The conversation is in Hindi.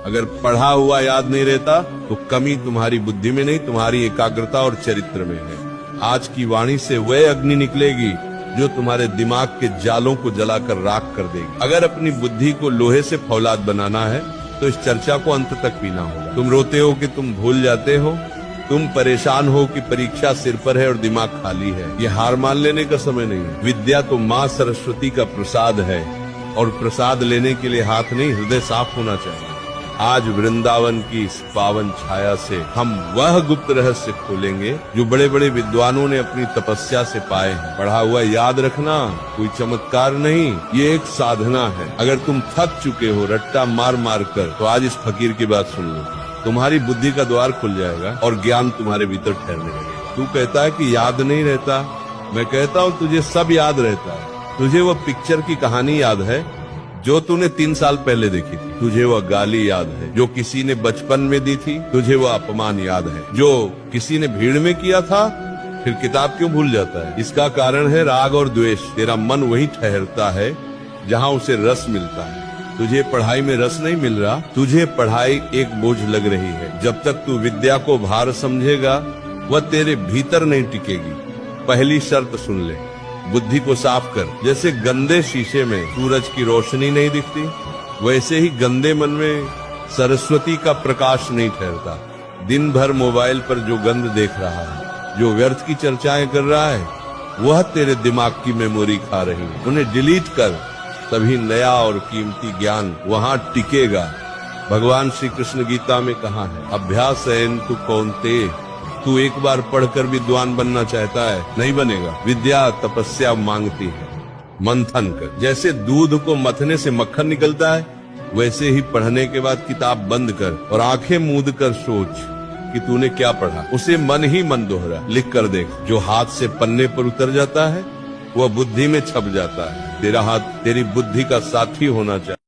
अगर पढ़ा हुआ याद नहीं रहता तो कमी तुम्हारी बुद्धि में नहीं, तुम्हारी एकाग्रता और चरित्र में है। आज की वाणी से वह अग्नि निकलेगी जो तुम्हारे दिमाग के जालों को जलाकर राख कर देगी। अगर अपनी बुद्धि को लोहे से फौलाद बनाना है तो इस चर्चा को अंत तक पीना होगा। तुम रोते हो कि तुम भूल जाते हो, तुम परेशान हो कि परीक्षा सिर पर है और दिमाग खाली है। ये हार मान लेने का समय नहीं है। विद्या तो माँ सरस्वती का प्रसाद है और प्रसाद लेने के लिए हाथ नहीं, हृदय साफ होना चाहिए। आज वृंदावन की इस पावन छाया से हम वह गुप्त रहस्य खोलेंगे जो बड़े बड़े विद्वानों ने अपनी तपस्या से पाए हैं। पढ़ा हुआ याद रखना कोई चमत्कार नहीं, ये एक साधना है। अगर तुम थक चुके हो रट्टा मार मार कर, तो आज इस फकीर की बात सुन लो। तुम्हारी बुद्धि का द्वार खुल जाएगा और ज्ञान तुम्हारे भीतर ठहरने लगेगा। तू कहता है कि याद नहीं रहता, मैं कहता हूँ तुझे सब याद रहता है। तुझे वो पिक्चर की कहानी याद है जो तूने 3 साल पहले देखी थी। तुझे वह गाली याद है जो किसी ने बचपन में दी थी। तुझे वह अपमान याद है जो किसी ने भीड़ में किया था। फिर किताब क्यों भूल जाता है? इसका कारण है राग और द्वेष। तेरा मन वहीं ठहरता है जहाँ उसे रस मिलता है। तुझे पढ़ाई में रस नहीं मिल रहा, तुझे पढ़ाई एक बोझ लग रही है। जब तक तू विद्या को भार समझेगा वह तेरे भीतर नहीं टिकेगी। पहली शर्त सुन ले, बुद्धि को साफ कर। जैसे गंदे शीशे में सूरज की रोशनी नहीं दिखती, वैसे ही गंदे मन में सरस्वती का प्रकाश नहीं ठहरता। दिन भर मोबाइल पर जो गंद देख रहा है, जो व्यर्थ की चर्चाएं कर रहा है, वह तेरे दिमाग की मेमोरी खा रही है। उन्हें डिलीट कर, तभी नया और कीमती ज्ञान वहाँ टिकेगा। भगवान श्री कृष्ण गीता में कहा है, अभ्यास तु कौन्ते, तू एक बार पढ़कर विद्वान बनना चाहता है, नहीं बनेगा। विद्या तपस्या मांगती है, मंथन कर। जैसे दूध को मथने से मक्खन निकलता है, वैसे ही पढ़ने के बाद किताब बंद कर और आंखें मूंद कर सोच कि तूने क्या पढ़ा। उसे मन ही मन दोहरा, लिख कर देख। जो हाथ से पन्ने पर उतर जाता है वह बुद्धि में छप जाता है। तेरा हाथ तेरी बुद्धि का साथी होना चाहिए।